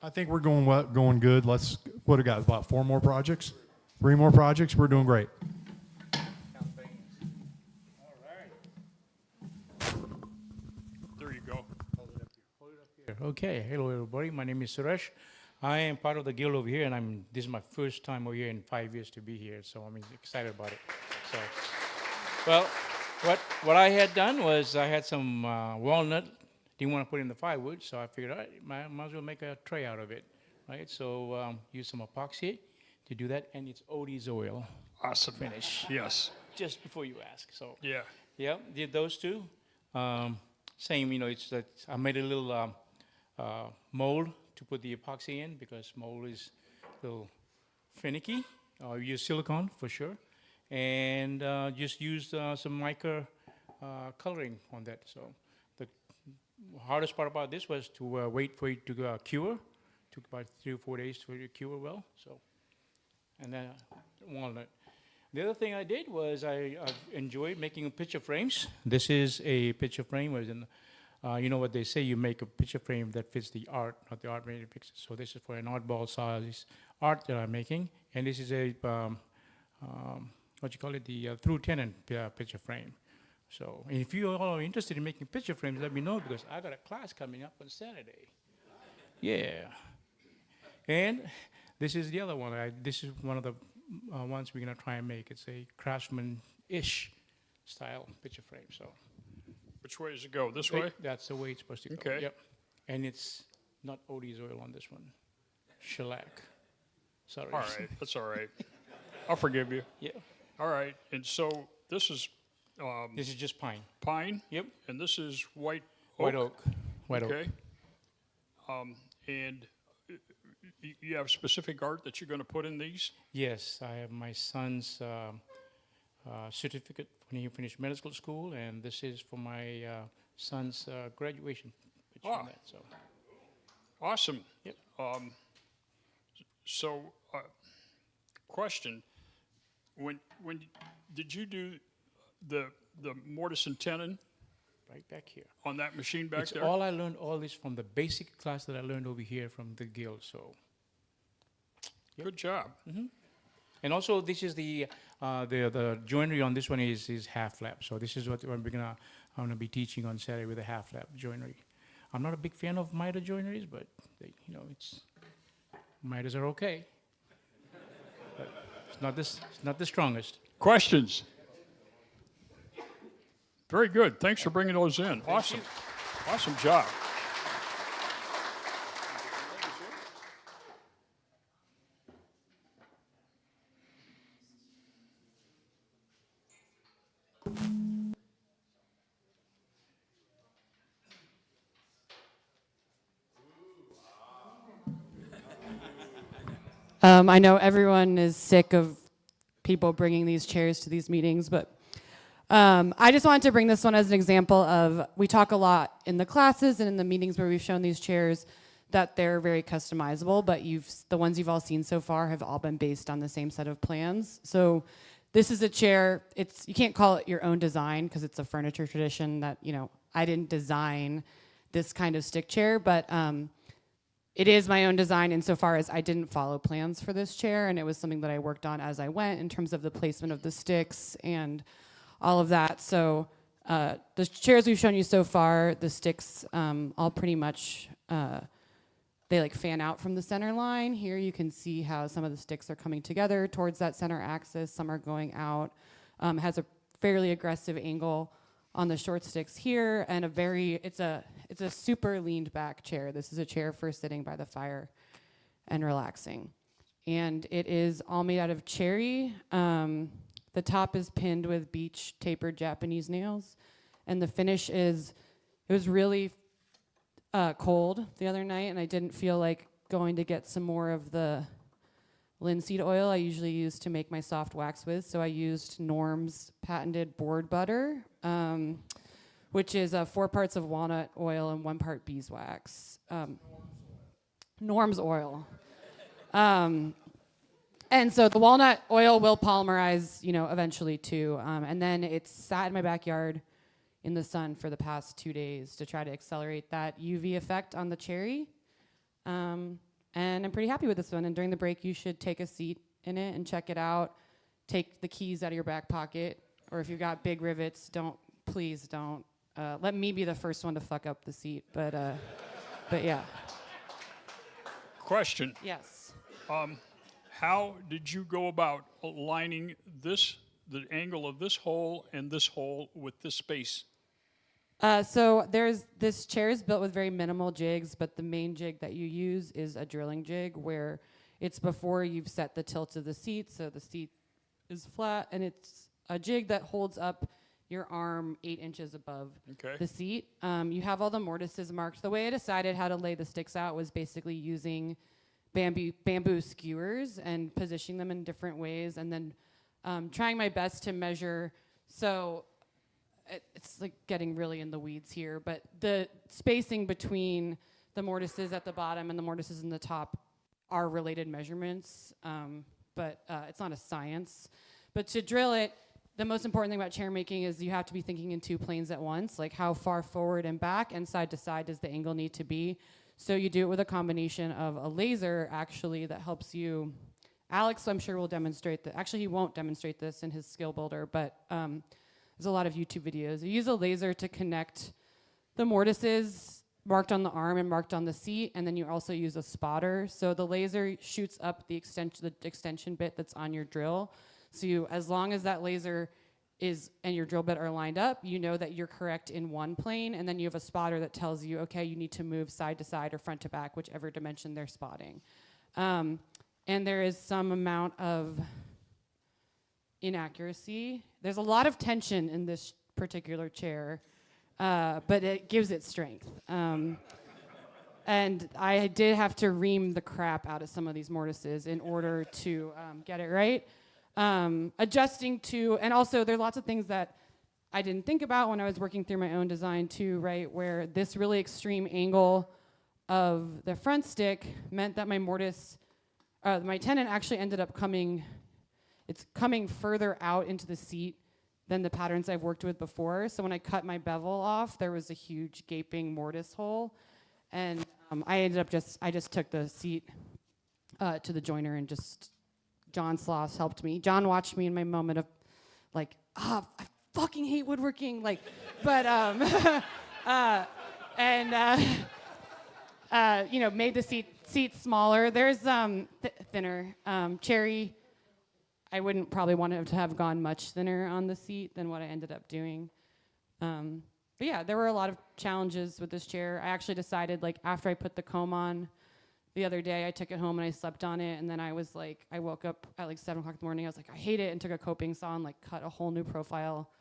I think we're going good. What do we got? About 4 more projects? 3 more projects? We're doing great. There you go. Okay, hello everybody. My name is Suresh. I am part of the guild over here, and this is my first time over here in 5 years to be here, so I'm excited about it. So, well, what I had done was I had some walnut. Didn't want to put in the firewood, so I figured, all right, might as well make a tray out of it, right? So use some epoxy to do that, and it's Odie's oil. Awesome. Finish. Yes. Just before you ask. So yeah, did those two. Same, it's that I made a little mold to put the epoxy in because mold is a little finicky. Use silicone for sure, and just used some mica coloring on that. So the hardest part about this was to wait for it to cure. Took about 3 or 4 days for it to cure well. So, and then walnut. The other thing I did was I enjoyed making picture frames. This is a picture frame, whereas you know what they say, you make a picture frame that fits the art, not the art made it fits it. So this is for an oddball size art that I'm making, and this is a what you call it, the through tenant picture frame. So if you all are interested in making picture frames, let me know because I got a class coming up on Saturday. Yeah, and this is the other one. This is one of the ones we're gonna try and make. It's a craftsman-ish style picture frame. So. Which way does it go? This way? That's the way it's supposed to go. Okay. Yep. And it's not Odie's oil on this one. Shellac. Sorry. All right. That's all right. I'll forgive you. Yeah. All right. And so this is. This is just pine. Pine. Yep. And this is white oak. White oak. White oak. Okay. And you have specific art that you're going to put in these? Yes, I have my son's certificate when he finished medical school, and this is for my son's graduation picture. Ah. On that, so. Awesome. Yep. So, question: When did you do the mortise and tenon? Right back here. On that machine back It's there? all I learned, all this from the basic class that I learned over here from the guild, so. Yep. Good job. Mm-hmm. And also, this is the joinery on this one is half lap. So this is what I'm gonna be teaching on Saturday with a half lap joinery. I'm not a big fan of miter joineries, but miters are okay. But it's not the strongest. Questions? Very good. Thanks for bringing those in. Awesome. Awesome job. I know everyone is sick of people bringing these chairs to these meetings, but I just wanted to bring this one as an example of, we talk a lot in the classes and in the meetings where we've shown these chairs, that they're very customizable, but the ones you've all seen so far have all been based on the same set of plans. So this is a chair, you can't call it your own design because it's a furniture tradition that, I didn't design this kind of stick chair, but it is my own design insofar as I didn't follow plans for this chair, and it was something that I worked on as I went in terms of the placement of the sticks and all of that. So the chairs we've shown you so far, the sticks all pretty much, they like fan out from the center line. Here you can see how some of the sticks are coming together towards that center axis. Some are going out. Has a fairly aggressive angle on the short sticks here, and it's a super leaned back chair. This is a chair for sitting by the fire and relaxing. And it is all made out of cherry. The top is pinned with beech tapered Japanese nails. And the finish it was really cold the other night, and I didn't feel like going to get some more of the linseed oil I usually use to make my soft wax with. So I used Norm's patented board butter, which is 4 parts of walnut oil and 1 part beeswax. Norm's oil. And so the walnut oil will polymerize, eventually too. And then it's sat in my backyard in the sun for the past 2 days to try to accelerate that UV effect on the cherry. And I'm pretty happy with this one. And during the break, you should take a seat in it and check it out. Take the keys out of your back pocket, or if you've got big rivets, please don't. Let me be the first one to fuck up the seat, but yeah. Question. Yes. How did you go about aligning the angle of this hole and this hole with this space? So this chair is built with very minimal jigs, but the main jig that you use is a drilling jig where it's before you've set the tilt of the seat, so the seat is flat, and it's a jig that holds up your arm 8 inches above the seat. You have all the mortises marked. The way I decided how to lay the sticks out was basically using bamboo skewers and positioning them in different ways, and then trying my best to measure. So it's like getting really in the weeds here, but the spacing between the mortises at the bottom and the mortises in the top are related measurements, but it's not a science. But to drill it, the most important thing about chair making is you have to be thinking in 2 planes at once, like how far forward and back and side to side does the angle need to be. So you do it with a combination of a laser, actually, that helps you. Alex, I'm sure, will demonstrate that. Actually, he won't demonstrate this in his skill builder, but there's a lot of YouTube videos. You use a laser to connect the mortises marked on the arm and marked on the seat, and then you also use a spotter. So the laser shoots up the extension bit that's on your drill. So as long as that laser and your drill bit are lined up, you know that you're correct in one plane, and then you have a spotter that tells you, okay, you need to move side to side or front to back, whichever dimension they're spotting. And there is some amount of inaccuracy. There's a lot of tension in this particular chair, but it gives it strength. And I did have to ream the crap out of some of these mortises in order to get it right. Adjusting to, and also there are lots of things that I didn't think about when I was working through my own design too, right? Where this really extreme angle of the front stick meant that my mortise, my tenon actually ended up coming further out into the seat than the patterns I've worked with before. So when I cut my bevel off, there was a huge gaping mortise hole. And I just took the seat to the joiner and John Sloss helped me. John watched me in my moment of like, I fucking hate woodworking, like, but made the seat smaller. There's thinner cherry. I wouldn't probably want it to have gone much thinner on the seat than what I ended up doing. But yeah, there were a lot of challenges with this chair. I actually decided, like, after I put the comb on the other day, I took it home and I slept on it, and then I woke up at like 7 o'clock in the morning. I was like, I hate it, and took a coping saw and like cut a whole new profile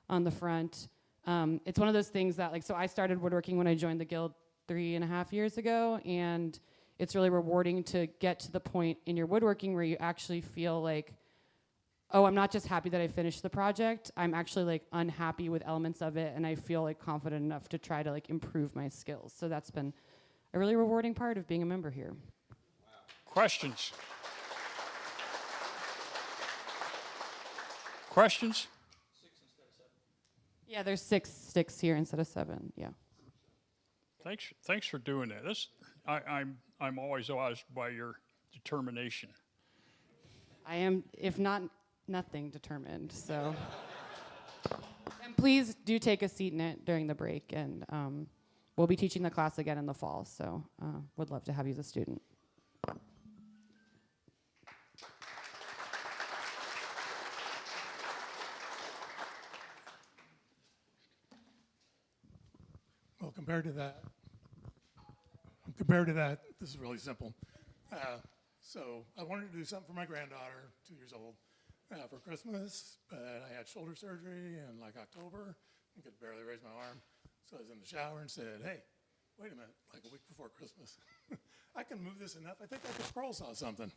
on the front. It's one of those things that, like, so I started woodworking when I joined the guild 3.5 years ago, and it's really rewarding to get to the point in your woodworking where you actually feel like, oh, I'm not just happy that I finished the project, I'm actually like unhappy with elements of it, and I feel like confident enough to try to like improve my skills. So that's been a really rewarding part of being a member here. Questions? Questions? Yeah, there's 6 sticks here instead of 7. Yeah. Thanks for doing that. I'm always awed by your determination. I am, if not nothing, determined. So, and please do take a seat in it during the break, and we'll be teaching the class again in the fall. So, would love to have you as a student. Well, compared to that, this is really simple. So I wanted to do something for my granddaughter, 2 years old, for Christmas, but I had shoulder surgery in like October and could barely raise my arm. So I was in the shower and said, hey, wait a minute, like a week before Christmas, I can move this enough. I think I could scroll saw something.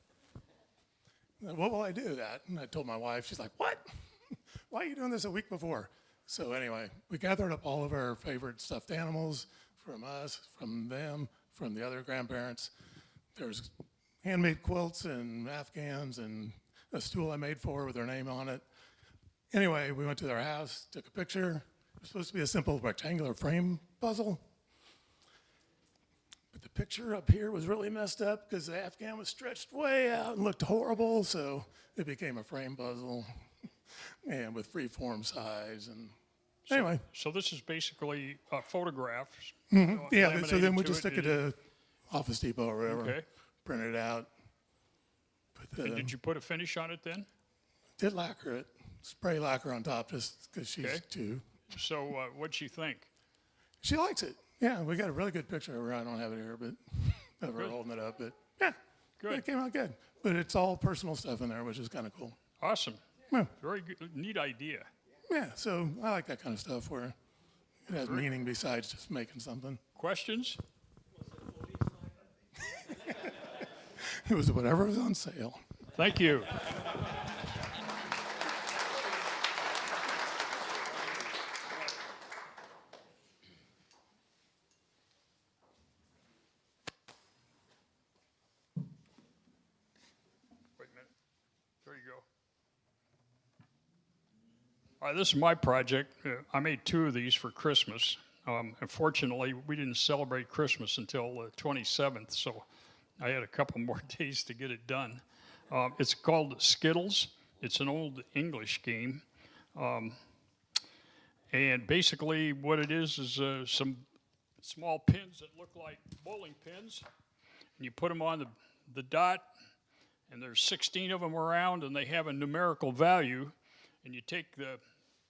What will I do that? And I told my wife, she's like, what? Why are you doing this a week before? So anyway, we gathered up all of our favorite stuffed animals from us, from them, from the other grandparents. There's handmade quilts and Afghans and a stool I made for her with her name on it. Anyway, we went to their house, took a picture. It was supposed to be a simple rectangular frame puzzle. But the picture up here was really messed up because the Afghan was stretched way out and looked horrible, so it became a frame puzzle and with free-form size. And anyway. So this is basically photographs. Yeah, so then we laminated just to took it to Office Depot or whatever, Okay. printed it out. And did you put a finish on it then? Did lacquer it, spray lacquer on top just because she's Okay. 2. So what'd she think? She likes it. Yeah, we got a really good picture of her. I don't have it here, but of her Good. holding it up. But yeah, Good. it came out good. But it's all personal stuff in there, which is kind of cool. Awesome. Yeah. Very good. Neat idea. Yeah, so I like that kind of stuff where it has meaning besides just making something. Questions? It was whatever was on sale. Thank you. Wait a minute. There you go. All right, this is my project. I made 2 of these for Christmas. Unfortunately, we didn't celebrate Christmas until the 27th, so I had a couple more days to get it done. It's called Skittles. It's an old English game. And basically what it is some small pins that look like bowling pins. And you put them on the dot, and there's 16 of them around, and they have a numerical value. And you take the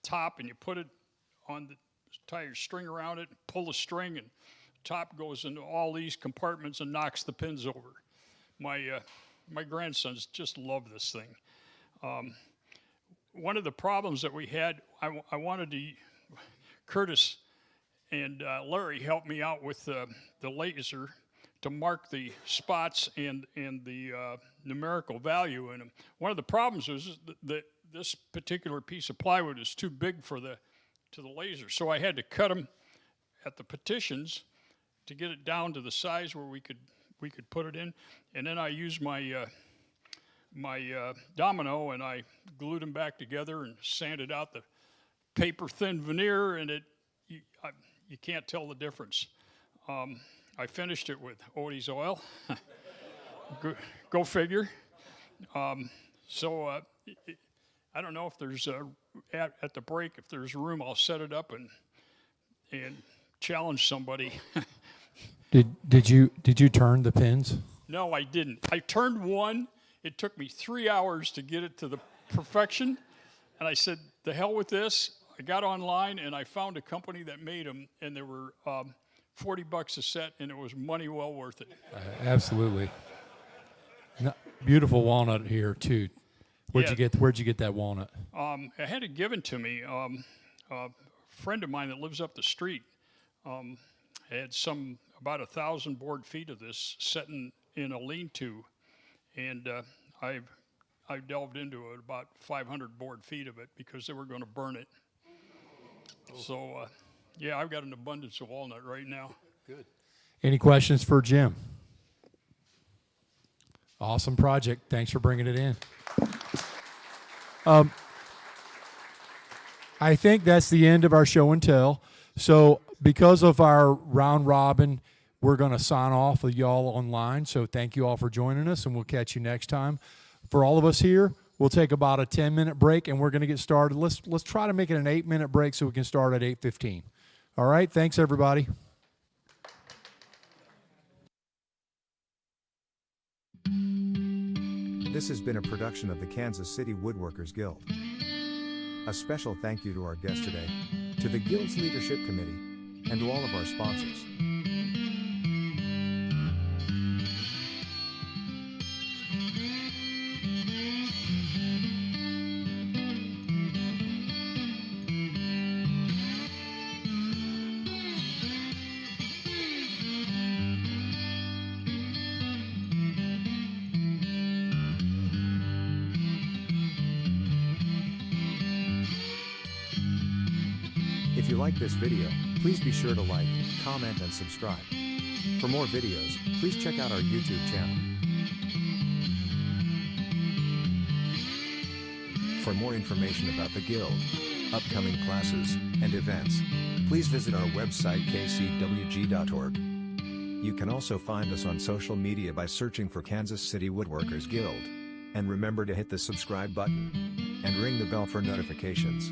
top and you put it on tie your string around it, pull the string, and the top goes into all these compartments and knocks the pins over. My grandsons just love this thing. One of the problems that we had, I wanted to, Curtis and Larry helped me out with the laser to mark the spots and the numerical value in them. One of the problems was that this particular piece of plywood is too big for the laser, so I had to cut them at the partitions to get it down to the size where we could put it in, and then I used my domino and I glued them back together and sanded out the paper thin veneer, and you can't tell the difference. I finished it with Odie's oil. Go figure. I don't know if there's at the break, if there's room, I'll set it up and challenge somebody. Did you turn the pins? No, I didn't. I turned one. It took me 3 hours to get it to the perfection, and I said, "The hell with this." I got online and I found a company that made them, and they were $40 a set, and it was money well worth it. Absolutely. Beautiful walnut here too. Where'd you get that walnut? I had it given to me. A friend of mine that lives up the street had about 1,000 board feet of this sitting in a lean-to, and I delved into it, about 500 board feet of it, because they were going to burn it. So, yeah, I've got an abundance of walnut right now. Good. Any questions for Jim? Awesome project. Thanks for bringing it in. I think that's the end of our show and tell. So because of our round robin, we're going to sign off with y'all online. So thank you all for joining us, and we'll catch you next time. For all of us here, we'll take about a 10-minute break, and we're going to get started. Let's try to make it an 8-minute break so we can start at 8:15. All right? Thanks, everybody. This has been a production of the Kansas City Woodworkers Guild. A special thank you to our guest today, to the Guild's Leadership Committee, and to all of our sponsors. If you like this video, please be sure to like, comment, and subscribe. For more videos, please check out our YouTube channel. For more information about the Guild, upcoming classes, and events, please visit our website kcwg.org. You can also find us on social media by searching for Kansas City Woodworkers Guild. And remember to hit the subscribe button and ring the bell for notifications.